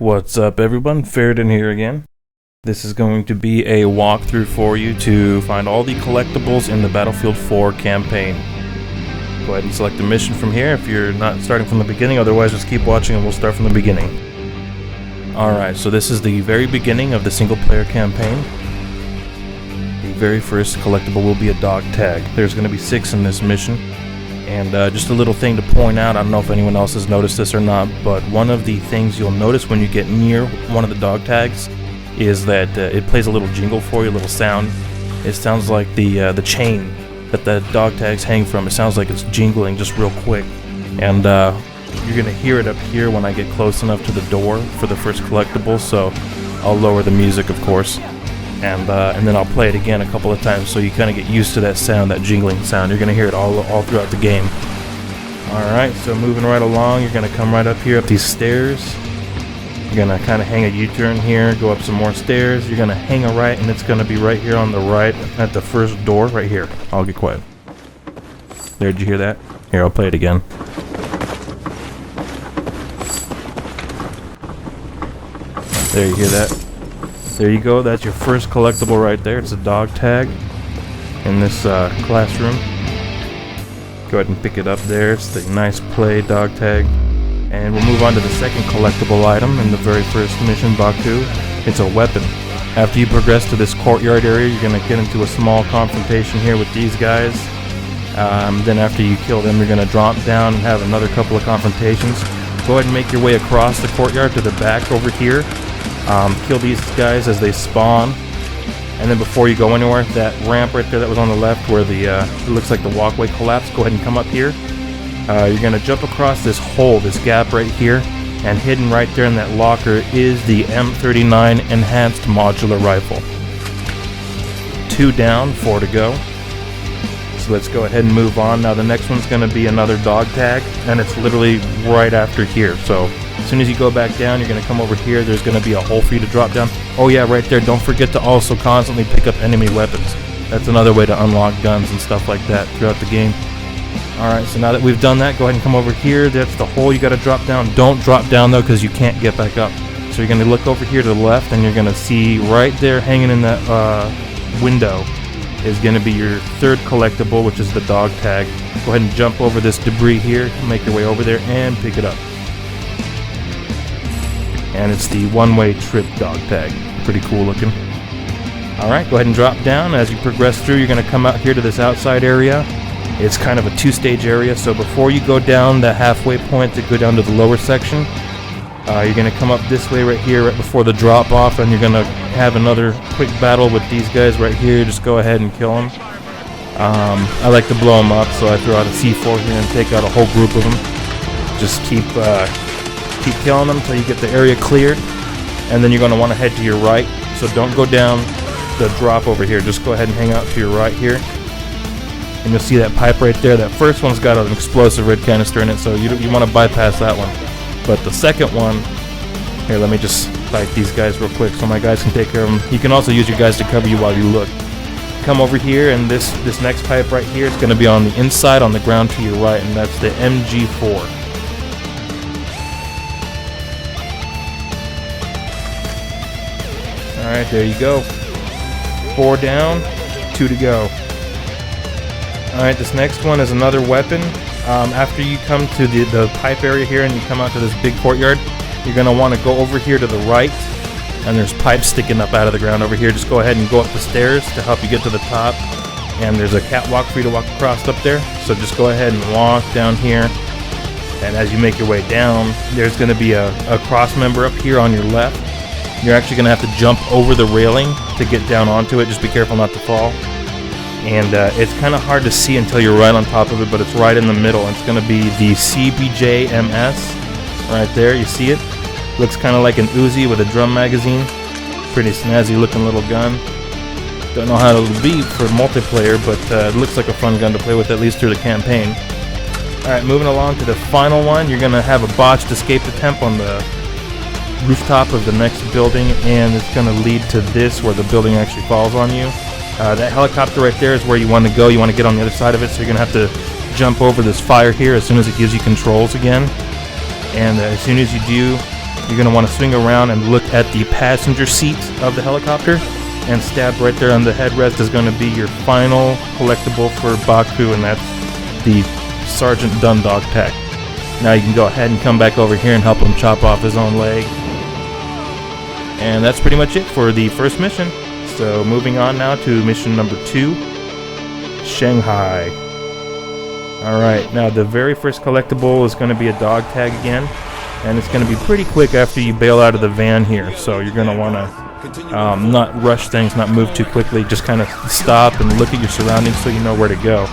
What's up everyone, Faerodyn here again. This is going to be a walkthrough for you to find all the collectibles in the Battlefield 4 campaign. Go ahead and select a mission from here if you're not starting from the beginning, otherwise just keep watching and we'll start from the beginning. Alright, so this is the very beginning of the single player campaign. The very first collectible will be a dog tag. There's going to be 6 in this mission. And just a little thing to point out, I don't know if anyone else has noticed this or not, but one of the things you'll notice when you get near one of the dog tags is that it plays a little jingle for you, a little sound. It sounds like the chain that the dog tags hang from. It sounds like it's jingling just real quick. And you're going to hear it up here when I get close enough to the door for the first collectible, so I'll lower the music, of course. And then I'll play it again a couple of times so you kind of get used to that sound, that jingling sound. You're going to hear it all throughout the game. Alright, so moving right along, you're going to come right up here, up these stairs. You're going to kind of hang a U-turn here, go up some more stairs. You're going to hang a right, and it's going to be right here on the right at the first door, right here. I'll get quiet. There, did you hear that? Here, I'll play it again. There, you hear that? There you go, that's your first collectible right there. It's a dog tag in this classroom. Go ahead and pick it up there. It's the nice play dog tag. And we'll move on to the second collectible item in the very first mission, Baku. It's a weapon. After you progress to this courtyard area, you're going to get into a small confrontation here with these guys. Then after you kill them, you're going to drop down and have another couple of confrontations. Go ahead and make your way across the courtyard to the back over here. Kill these guys as they spawn, and then before you go anywhere, that ramp right there that was on the left where the it looks like the walkway collapsed, go ahead and come up here. You're going to jump across this hole, this gap right here, and hidden right there in that locker is the M39 Enhanced Modular Rifle. 2 down, 4 to go. So let's go ahead and move on. Now the next one's going to be another dog tag, and it's literally right after here. So as soon as you go back down, you're going to come over here. There's going to be a hole for you to drop down. Oh yeah, right there. Don't forget to also constantly pick up enemy weapons. That's another way to unlock guns and stuff like that throughout the game. Alright, so now that we've done that, go ahead and come over here. That's the hole you got to drop down. Don't drop down though, because you can't get back up. So you're going to look over here to the left, and you're going to see right there hanging in that window is going to be your third collectible, which is the dog tag. Go ahead and jump over this debris here, make your way over there, and pick it up. And it's the one-way trip dog tag. Pretty cool looking. Alright, go ahead and drop down. As you progress through, you're going to come out here to this outside area. It's kind of a 2-stage area, so before you go down the halfway point to go down to the lower section, you're going to come up this way right here, right before the drop-off, and you're going to have another quick battle with these guys right here. Just go ahead and kill them. I like to blow them up, so I throw out a C4 here and take out a whole group of them. Just keep killing them until you get the area cleared, and then you're going to want to head to your right. So don't go down the drop over here. Just go ahead and hang out to your right here, and you'll see that pipe right there. That first one's got an explosive red canister in it, so you want to bypass that one. But the second one, here, let me just fight these guys real quick so my guys can take care of them. You can also use your guys to cover you while you look. Come over here, and this next pipe right here is going to be on the inside, on the ground to your right, and that's the MG4. Alright, there you go. 4 down, 2 to go. Alright, this next one is another weapon. After you come to the pipe area here and you come out to this big courtyard, you're going to want to go over here to the right, and there's pipes sticking up out of the ground over here. Just go ahead and go up the stairs to help you get to the top, and there's a catwalk for you to walk across up there. So just go ahead and walk down here, and as you make your way down, there's going to be a cross member up here on your left. You're actually going to have to jump over the railing to get down onto it. Just be careful not to fall. And it's kind of hard to see until you're right on top of it, but it's right in the middle. It's going to be the CBJ-MS right there. You see it? Looks kind of like an Uzi with a drum magazine. Pretty snazzy looking little gun. Don't know how it'll be for multiplayer, but it looks like a fun gun to play with, at least through the campaign. Alright, moving along to the final one. You're going to have a botched escape attempt on the rooftop of the next building, and it's going to lead to this where the building actually falls on you. That helicopter right there is where you want to go. You want to get on the other side of it, so you're going to have to jump over this fire here as soon as it gives you controls again. And as soon as you do, you're going to want to swing around and look at the passenger seat of the helicopter, and stabbed right there on the headrest is going to be your final collectible for Baku, and that's the Sergeant Dunn dog tag. Now you can go ahead and come back over here and help him chop off his own leg. And that's pretty much it for the first mission. So moving on now to mission number 2, Shanghai. Alright, now the very first collectible is going to be a dog tag again, and it's going to be pretty quick after you bail out of the van here. So you're going to want to not rush things, not move too quickly, just kind of stop and look at your surroundings so you know where to go.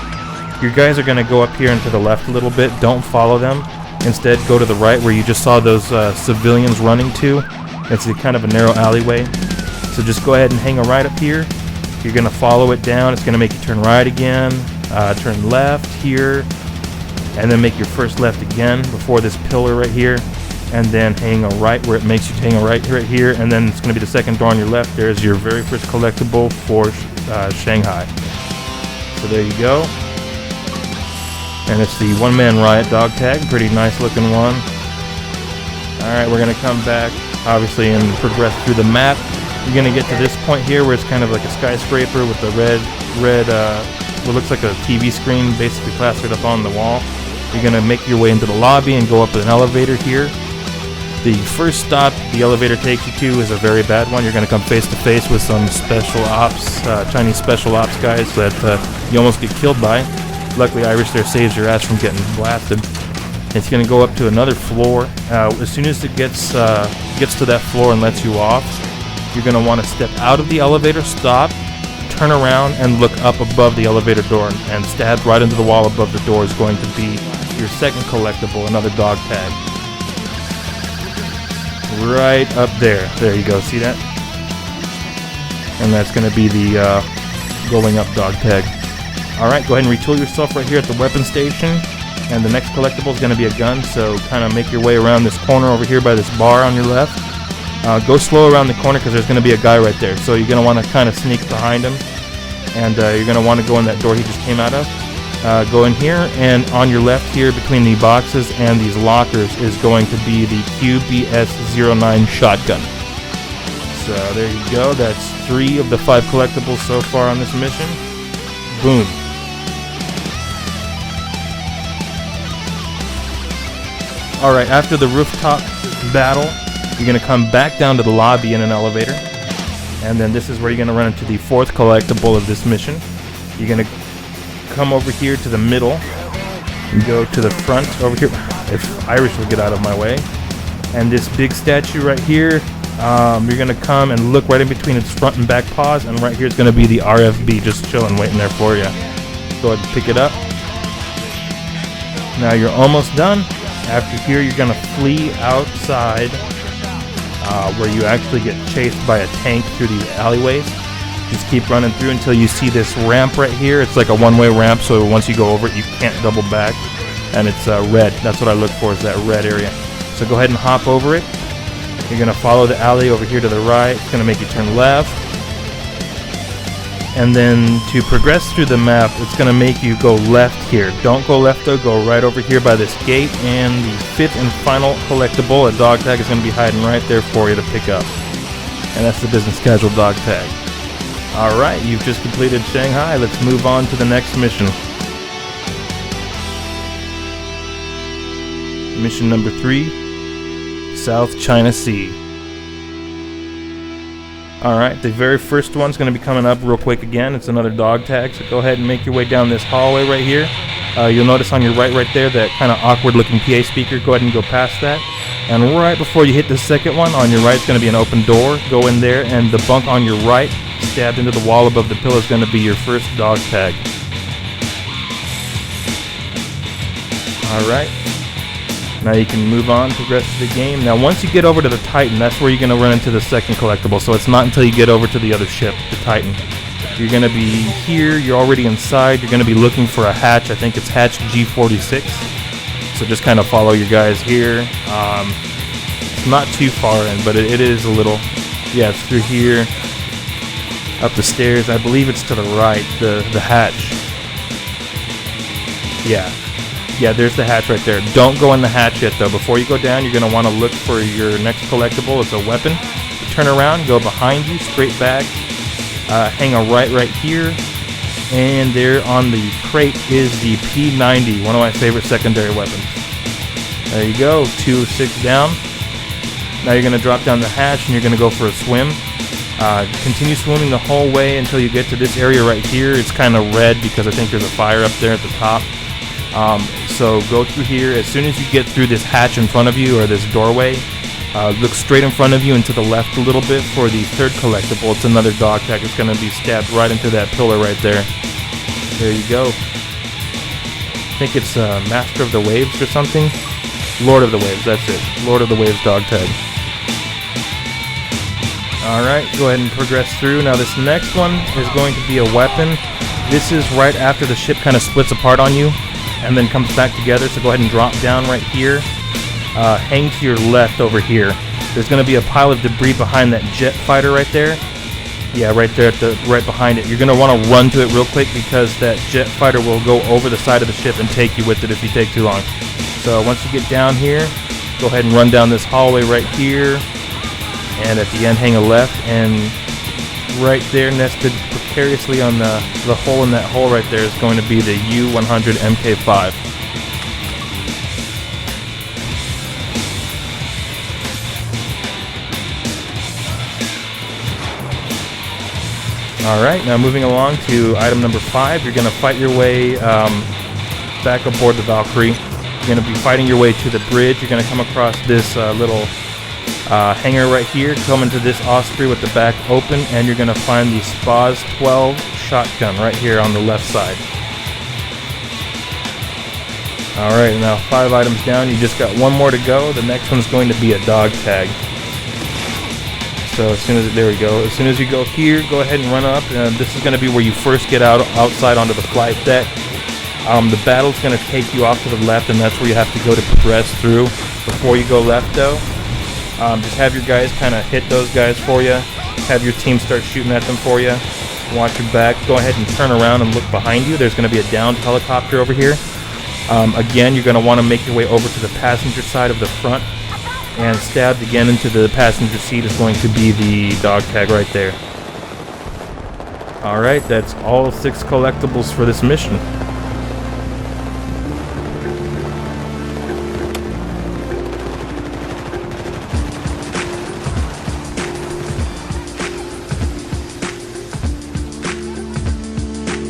Your guys are going to go up here and to the left a little bit. Don't follow them. Instead, go to the right where you just saw those civilians running to. It's kind of a narrow alleyway. So just go ahead and hang a right up here. You're going to follow it down. It's going to make you turn right again, turn left here, and then make your first left again before this pillar right here, and then hang a right where it makes you hang a right here, and then it's going to be the second door on your left. There's your very first collectible for Shanghai. So there you go. And it's the one-man riot dog tag. Pretty nice looking one. Alright, we're going to come back, obviously, and progress through the map. You're going to get to this point here where it's kind of like a skyscraper with the red, what looks like a TV screen basically plastered up on the wall. You're going to make your way into the lobby and go up an elevator here. The first stop the elevator takes you to is a very bad one. You're going to come face to face with some special ops, Chinese special ops guys that you almost get killed by. Luckily, Irish there saves your ass from getting blasted. It's going to go up to another floor. As soon as it gets to that floor and lets you off, you're going to want to step out of the elevator, stop, turn around, and look up above the elevator door, and stab right into the wall above the door is going to be your second collectible, another dog tag. Right up there. There you go. See that? And that's going to be the going up dog tag. Alright, go ahead and retool yourself right here at the weapon station. And the next collectible is going to be a gun, so kind of make your way around this corner over here by this bar on your left. Go slow around the corner because there's going to be a guy right there. So you're going to want to kind of sneak behind him. And you're going to want to go in that door he just came out of. Go in here, and on your left here between the boxes and these lockers is going to be the QBS-09 shotgun. So there you go. That's 3 of the 5 collectibles so far on this mission. Boom. Alright, after the rooftop battle, you're going to come back down to the lobby in an elevator. And then this is where you're going to run into the 4th collectible of this mission. You're going to come over here to the middle and go to the front over here. If Irish will get out of my way. And this big statue right here, you're going to come and look right in between its front and back paws, and right here is going to be the RFB just chilling, waiting there for you. Go ahead and pick it up. Now you're almost done. After here, you're going to flee outside where you actually get chased by a tank through these alleyways. Just keep running through until you see this ramp right here. It's like a one-way ramp, so once you go over it, you can't double back. And it's red. That's what I look for, is that red area. So go ahead and hop over it. You're going to follow the alley over here to the right. It's going to make you turn left. And then to progress through the map, it's going to make you go left here. Don't go left though, go right over here by this gate. And the 5th and final collectible, a dog tag, is going to be hiding right there for you to pick up. And that's the business casual dog tag. Alright, you've just completed Shanghai. Let's move on to the next mission. Mission number 3, South China Sea. Alright, the very first one's going to be coming up real quick again. It's another dog tag, so go ahead and make your way down this hallway right here. You'll notice on your right there, that kind of awkward looking PA speaker. Go ahead and go past that. And right before you hit the second one, on your right is going to be an open door. Go in there, and the bunk on your right, stabbed into the wall above the pillow, is going to be your first dog tag. Alright. Now you can move on, progress to the game. Now once you get over to the Titan, that's where you're going to run into the second collectible. So it's not until you get over to the other ship, the Titan. You're going to be here, you're already inside, you're going to be looking for a hatch. I think it's hatch G46. So just kind of follow your guys here. It's not too far in, but it is a little. Yeah, it's through here, up the stairs. I believe it's to the right, the hatch. Yeah. Yeah, there's the hatch right there. Don't go in the hatch yet though. Before you go down, you're gonna want to look for your next collectible. It's a weapon. You turn around, go behind you, straight back, hang a right here, and there on the crate is the P90, one of my favorite secondary weapons. There you go, 2 of 6 down. Now you're gonna drop down the hatch and you're gonna go for a swim. Continue swimming the whole way until you get to this area right here. It's kind of red because I think there's a fire up there at the top. So go through here. As soon as you get through this hatch in front of you, or this doorway, look straight in front of you and to the left a little bit for the third collectible. It's another dog tag. It's going to be stabbed right into that pillar right there. There you go. I think it's Master of the Waves or something. Lord of the Waves, that's it. Lord of the Waves dog tag. Alright, go ahead and progress through. Now this next one is going to be a weapon. This is right after the ship kind of splits apart on you and then comes back together, so go ahead and drop down right here. Hang to your left over here. There's going to be a pile of debris behind that jet fighter right there. Yeah, right there, right behind it. You're going to want to run to it real quick because that jet fighter will go over the side of the ship and take you with it if you take too long. So once you get down here, go ahead and run down this hallway right here. And at the end, hang a left, and right there, nested precariously on the hole in that hole right there, is going to be the U-100 MK5. Alright, now moving along to item number 5, you're going to fight your way back aboard the Valkyrie. You're going to be fighting your way to the bridge. You're going to come across this little hangar right here, come into this Osprey with the back open, and you're going to find the Spaz 12 shotgun right here on the left side. Alright, now 5 items down, you just got 1 more to go. The next one's going to be a dog tag. So as soon as, there we go, as soon as you go here, go ahead and run up. This is going to be where you first get outside onto the flight deck. The battle's going to take you off to the left, and that's where you have to go to progress through. Before you go left though, just have your guys kind of hit those guys for you. Have your team start shooting at them for you. Watch your back. Go ahead and turn around and look behind you. There's going to be a downed helicopter over here. Again, you're going to want to make your way over to the passenger side of the front. And stabbed again into the passenger seat is going to be the dog tag right there. Alright, that's all 6 collectibles for this mission.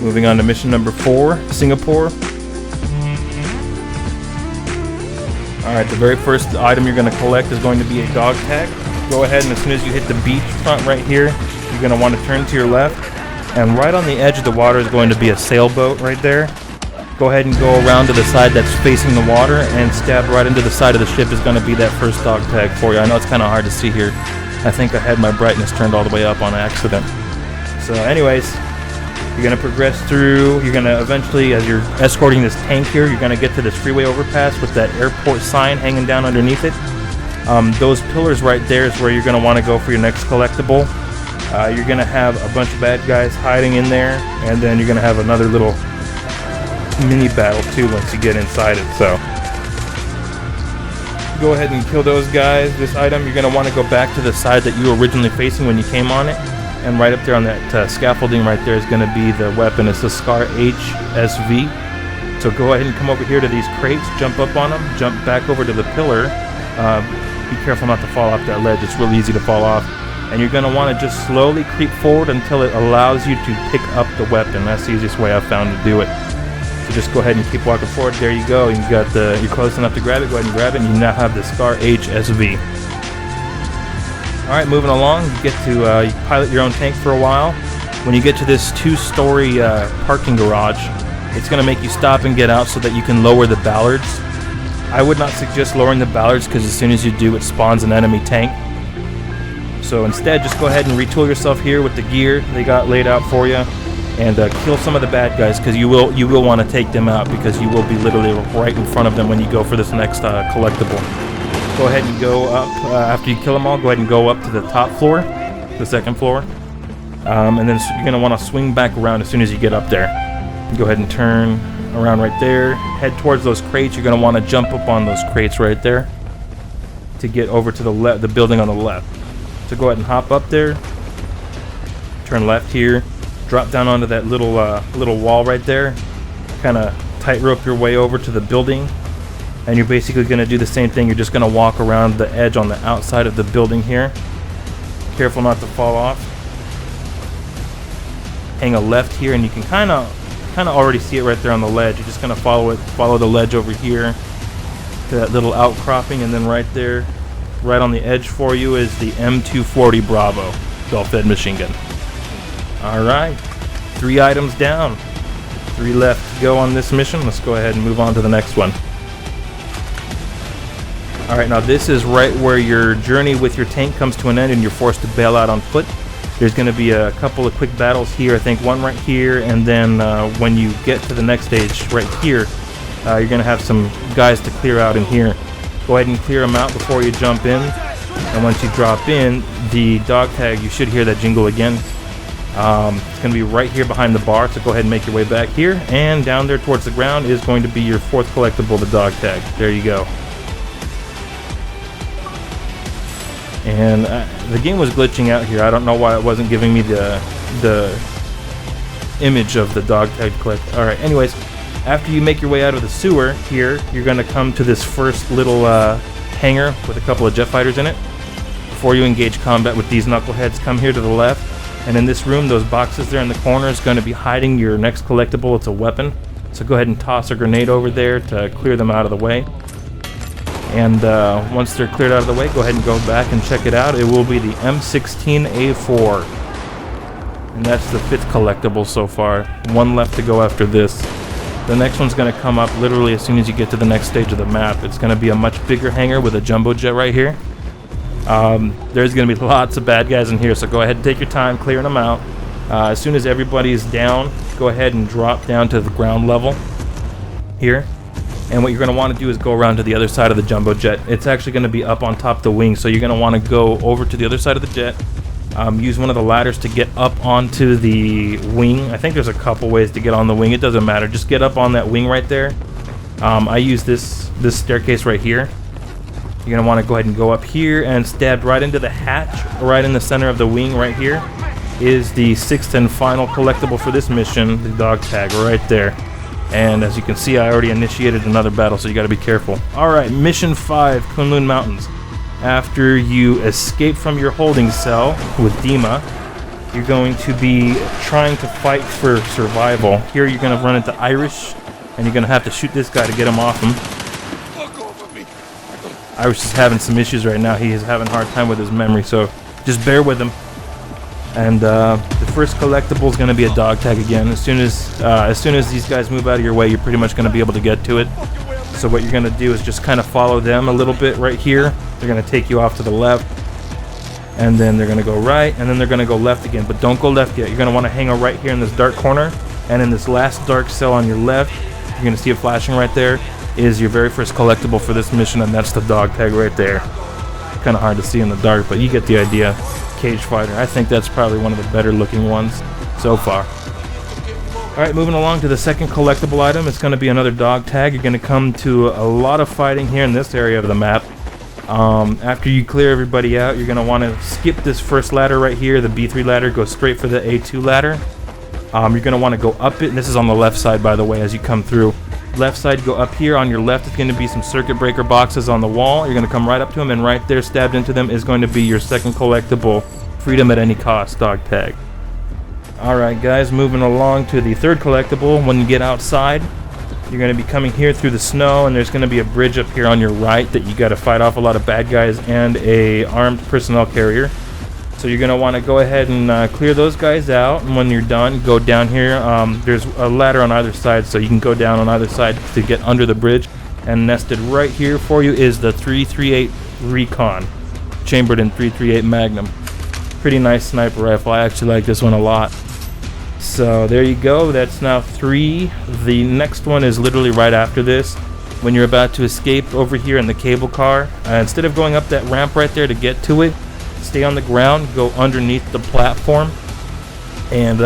Moving on to mission number 4, Singapore. Alright, the very first item you're going to collect is going to be a dog tag. Go ahead, and as soon as you hit the beach front right here, you're going to want to turn to your left. And right on the edge of the water is going to be a sailboat right there. Go ahead and go around to the side that's facing the water, and stab right into the side of the ship is going to be that first dog tag for you. I know it's kind of hard to see here. I think I had my brightness turned all the way up on accident. So anyways, you're going to progress through. You're going to eventually, as you're escorting this tank here, you're going to get to this freeway overpass with that airport sign hanging down underneath it. Those pillars right there is where you're going to want to go for your next collectible. You're going to have a bunch of bad guys hiding in there, and then you're going to have another little mini battle too once you get inside it. So go ahead and kill those guys. This item, you're going to want to go back to the side that you were originally facing when you came on it. And right up there on that scaffolding right there is going to be the weapon. It's the Scar HSV. So go ahead and come over here to these crates, jump up on them, jump back over to the pillar. Be careful not to fall off that ledge. It's really easy to fall off. And you're going to want to just slowly creep forward until it allows you to pick up the weapon. That's the easiest way I've found to do it. So just go ahead and keep walking forward. There you go. You're close enough to grab it. Go ahead and grab it, and you now have the Scar HSV. Alright, moving along, you get to you pilot your own tank for a while. When you get to this 2-story parking garage, it's going to make you stop and get out so that you can lower the ballards. I would not suggest lowering the ballards because as soon as you do, it spawns an enemy tank. So instead, just go ahead and retool yourself here with the gear they got laid out for you, and kill some of the bad guys because you will want to take them out because you will be literally right in front of them when you go for this next collectible. Go ahead and go up, after you kill them all, go ahead and go up to the top floor, the second floor. And then you're going to want to swing back around as soon as you get up there. Go ahead and turn around right there. Head towards those crates. You're going to want to jump up on those crates right there to get over to the building on the left. So go ahead and hop up there. Turn left here. Drop down onto that little wall right there. Kind of tightrope your way over to the building. And you're basically going to do the same thing. You're just going to walk around the edge on the outside of the building here. Careful not to fall off. Hang a left here, and you can kind of already see it right there on the ledge. You're just going to follow the ledge over here to that little outcropping, and then right there, right on the edge for you, is the M240 Bravo Gulf-fed machine gun. All right, 3 items down, 3 left to go on this mission. Let's go ahead and move on to the next one. All right, now this is right where your journey with your tank comes to an end and you're forced to bail out on foot. There's going to be a couple of quick battles here, I think one right here, and then when you get to the next stage right here, you're going to have some guys to clear out in here. Go ahead and clear them out before you jump in, and once you drop in, the dog tag, you should hear that jingle again. It's going to be right here behind the bar, so go ahead and make your way back here, and down there towards the ground is going to be your 4th collectible, the dog tag. There you go. And the game was glitching out here. I don't know why it wasn't giving me the image of the dog tag collect. Alright, anyways, after you make your way out of the sewer here, you're going to come to this first little hangar with a couple of jet fighters in it. Before you engage combat with these knuckleheads, come here to the left. And in this room, those boxes there in the corner is going to be hiding your next collectible. It's a weapon. So go ahead and toss a grenade over there to clear them out of the way. And once they're cleared out of the way, go ahead and go back and check it out. It will be the M16A4. And that's the 5th collectible so far. 1 left to go after this. The next one's going to come up literally as soon as you get to the next stage of the map. It's going to be a much bigger hangar with a jumbo jet right here. There's going to be lots of bad guys in here, so go ahead and take your time clearing them out. As soon as everybody's down, go ahead and drop down to the ground level here. And what you're going to want to do is go around to the other side of the jumbo jet. It's actually going to be up on top of the wing, so you're going to want to go over to the other side of the jet. Use one of the ladders to get up onto the wing. I think there's a couple ways to get on the wing. It doesn't matter. Just get up on that wing right there. I use this staircase right here. You're going to want to go ahead and go up here, and stabbed right into the hatch, right in the center of the wing right here, is the 6th and final collectible for this mission, the dog tag right there. And as you can see, I already initiated another battle, so you got to be careful. Alright, Mission 5, Kunlun Mountains. After you escape from your holding cell with Dima, you're going to be trying to fight for survival. Here you're going to run into Irish, and you're going to have to shoot this guy to get him off him. Irish is having some issues right now. He is having a hard time with his memory, so just bear with him. And the first collectible is going to be a dog tag again. As soon as these guys move out of your way, you're pretty much going to be able to get to it. So what you're going to do is just kind of follow them a little bit right here. They're going to take you off to the left, and then they're going to go right, and then they're going to go left again. But don't go left yet. You're going to want to hang out right here in this dark corner, and in this last dark cell on your left, you're going to see it flashing right there, is your very first collectible for this mission, and that's the dog tag right there. Kind of hard to see in the dark, but you get the idea. Cage fighter. I think that's probably one of the better looking ones so far. Alright, moving along to the second collectible item. It's going to be another dog tag. You're going to come to a lot of fighting here in this area of the map. After you clear everybody out, you're going to want to skip this first ladder right here, the B3 ladder, go straight for the A2 ladder. You're going to want to go up it, and this is on the left side, by the way, as you come through. Left side, go up here. On your left is going to be some circuit breaker boxes on the wall. You're going to come right up to them, and right there, stabbed into them, is going to be your second collectible, Freedom at Any Cost dog tag. Alright guys, moving along to the third collectible. When you get outside, you're going to be coming here through the snow, and there's going to be a bridge up here on your right that you got to fight off a lot of bad guys and a armed personnel carrier. So you're going to want to go ahead and clear those guys out, and when you're done, go down here. There's a ladder on either side, so you can go down on either side to get under the bridge. And nested right here for you is the 338 Recon, chambered in 338 Magnum. Pretty nice sniper rifle. I actually like this one a lot. So there you go. That's now 3. The next one is literally right after this. When you're about to escape over here in the cable car, instead of going up that ramp right there to get to it, stay on the ground, go underneath the platform, And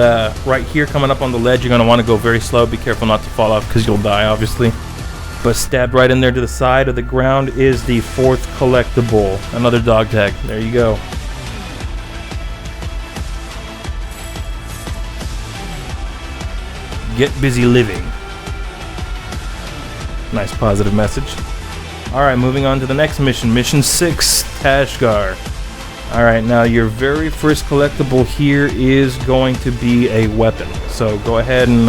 right here, coming up on the ledge, you're going to want to go very slow. Be careful not to fall off because you'll die, obviously. But stabbed right in there to the side of the ground is the 4th collectible. Another dog tag. There you go. Get busy living. Nice positive message. Alright, moving on to the next mission. Mission 6, Tashgar. Alright, now your very first collectible here is going to be a weapon. So go ahead and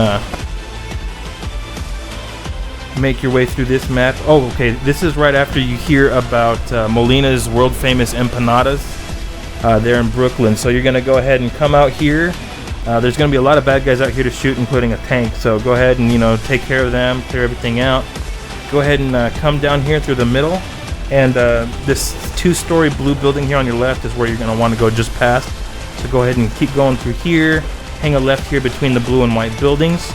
make your way through this map. Oh, okay, this is right after you hear about Molina's world-famous empanadas there in Brooklyn. So you're going to go ahead and come out here. There's going to be a lot of bad guys out here to shoot, including a tank. So go ahead and, you know, take care of them, clear everything out. Go ahead and come down here through the middle. And this 2-story blue building here on your left is where you're going to want to go just past. So go ahead and keep going through here. Hang a left here between the blue and white buildings.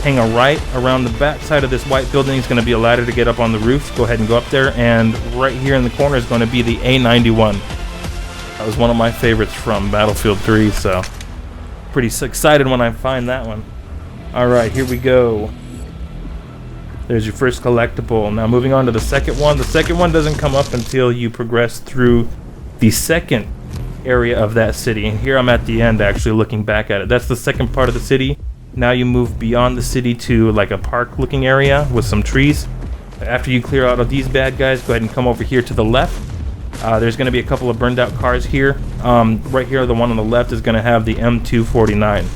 Hang a right around the back side of this white building. Is going to be a ladder to get up on the roof. Go ahead and go up there. And right here in the corner is going to be the A91. That was one of my favorites from Battlefield 3. So pretty excited when I find that one. Alright, here we go. There's your first collectible. Now moving on to the second one. The second one doesn't come up until you progress through the second area of that city. And here I'm at the end actually looking back at it. That's the second part of the city. Now you move beyond the city to like a park looking area with some trees. After you clear out of these bad guys, go ahead and come over here to the left. There's going to be a couple of burned out cars here. Right here, the one on the left is going to have the M249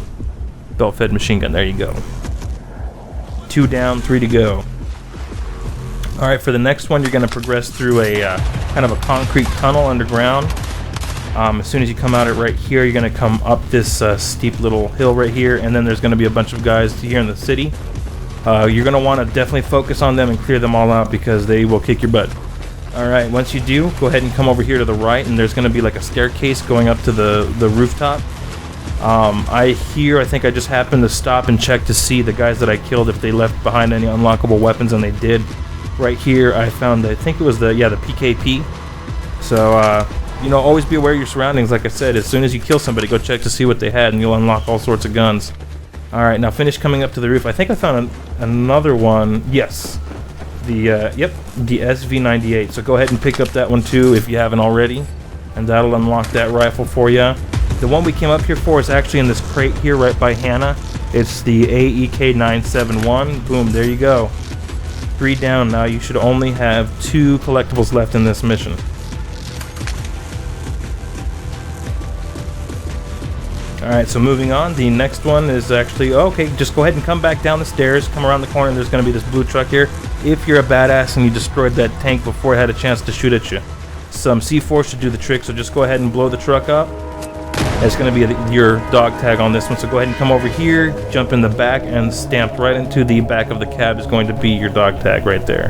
belt-fed machine gun. There you go. 2 down, 3 to go. Alright, for the next one, you're going to progress through a kind of a concrete tunnel underground. As soon as you come out it right here, you're going to come up this steep little hill right here, and then there's going to be a bunch of guys here in the city. You're going to want to definitely focus on them and clear them all out because they will kick your butt. Alright, once you do, go ahead and come over here to the right, and there's going to be like a staircase going up to the rooftop. I think I just happened to stop and check to see the guys that I killed if they left behind any unlockable weapons, and they did. Right here I found, I think it was the PKP. So you know, always be aware of your surroundings. Like I said, as soon as you kill somebody, go check to see what they had and you'll unlock all sorts of guns. Alright, now finish coming up to the roof. I think I found another one. Yes, the SV98. So go ahead and pick up that one too if you haven't already, and that'll unlock that rifle for you. The one we came up here for is actually in this crate here right by Hannah. It's the AEK971. Boom, there you go. 3 down. Now you should only have 2 collectibles left in this mission. Alright, so moving on, the next one is actually, okay, just go ahead and come back down the stairs, come around the corner, and there's going to be this blue truck here. If you're a badass and you destroyed that tank before it had a chance to shoot at you. Some C4 should do the trick, so just go ahead and blow the truck up. It's going to be your dog tag on this one, so go ahead and come over here, jump in the back, and stamped right into the back of the cab is going to be your dog tag right there.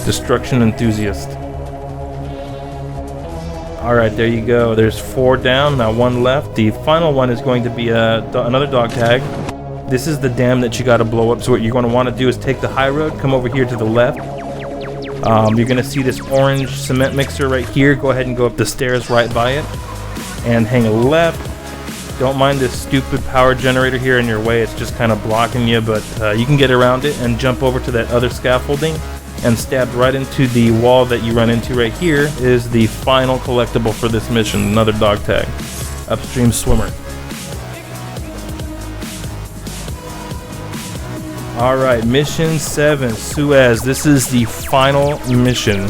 Destruction Enthusiast. Alright, there you go. There's 4 down, now 1 left. The final one is going to be another dog tag. This is the dam that you got to blow up, so what you're going to want to do is take the high road, come over here to the left. You're going to see this orange cement mixer right here. Go ahead and go up the stairs right by it and hang a left. Don't mind this stupid power generator here in your way. It's just kind of blocking you, but you can get around it and jump over to that other scaffolding, and stabbed right into the wall that you run into right here is the final collectible for this mission, another dog tag. Upstream swimmer. Alright, mission 7, Suez. This is the final mission.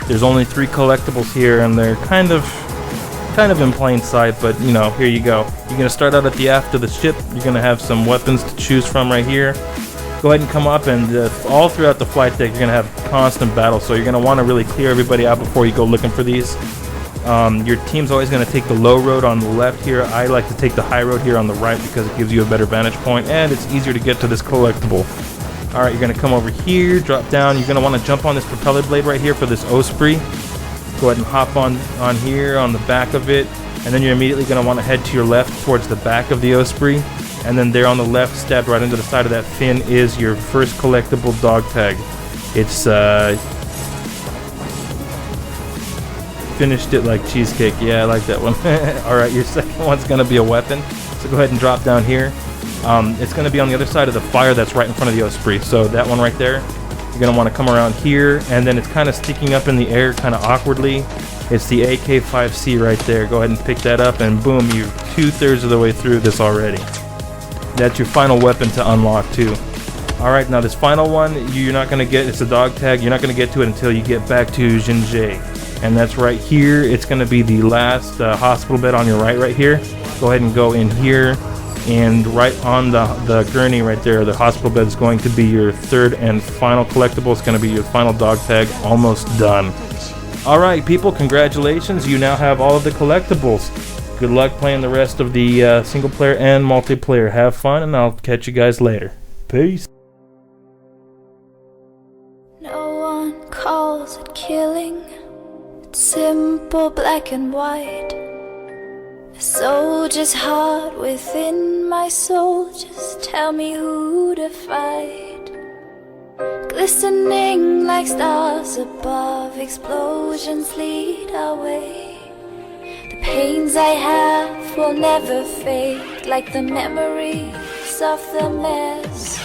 There's only 3 collectibles here, and they're kind of in plain sight, but you know, here you go. You're going to start out at the aft of the ship. You're going to have some weapons to choose from right here. Go ahead and come up, and all throughout the flight deck, you're going to have constant battle, so you're going to want to really clear everybody out before you go looking for these. Your team's always going to take the low road on the left here. I like to take the high road here on the right because it gives you a better vantage point and it's easier to get to this collectible. Alright, you're going to come over here, drop down. You're going to want to jump on this propeller blade right here for this Osprey. Go ahead and hop on here on the back of it, and then you're immediately going to want to head to your left towards the back of the Osprey, and then there on the left, stabbed right into the side of that fin, is your first collectible dog tag. It's finished it like cheesecake. Yeah, I like that one. Alright, your second one's gonna be a weapon. So go ahead and drop down here. It's gonna be on the other side of the fire that's right in front of the Osprey. So that one right there, you're gonna wanna come around here, and then it's kind of sticking up in the air kind of awkwardly. It's the AK-5C right there. Go ahead and pick that up, and boom, you're 2/3 of the way through this already. That's your final weapon to unlock too. Alright, now this final one, you're not gonna get, it's a dog tag, you're not gonna get to it until you get back to Shanghai. And that's right here. It's gonna be the last hospital bed on your right here. Go ahead and go in here, and right on the gurney right there, the hospital bed is going to be your third and final collectible. It's gonna be your final dog tag, almost done. Alright people, congratulations, you now have all of the collectibles. Good luck playing the rest of the single player and multiplayer. Have fun, and I'll catch you guys later. Peace. No one calls it killing. It's simple, black and white. A soldier's heart within my soul. Just tell me who to fight. Glistening like stars above, explosions lead our way. The pains I have will never fade, like the memories of the mess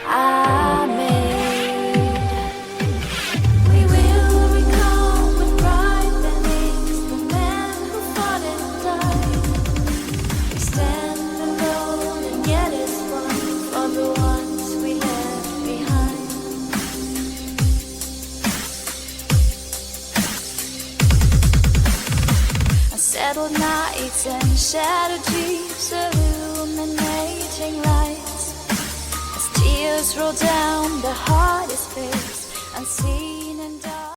I made. We will recall with pride the names, the men who fought and died. We stand alone and yet it's one for the ones we left behind. Unsettled nights and shattered dreams, illuminating lights. As tears roll down the hardest face, unseen.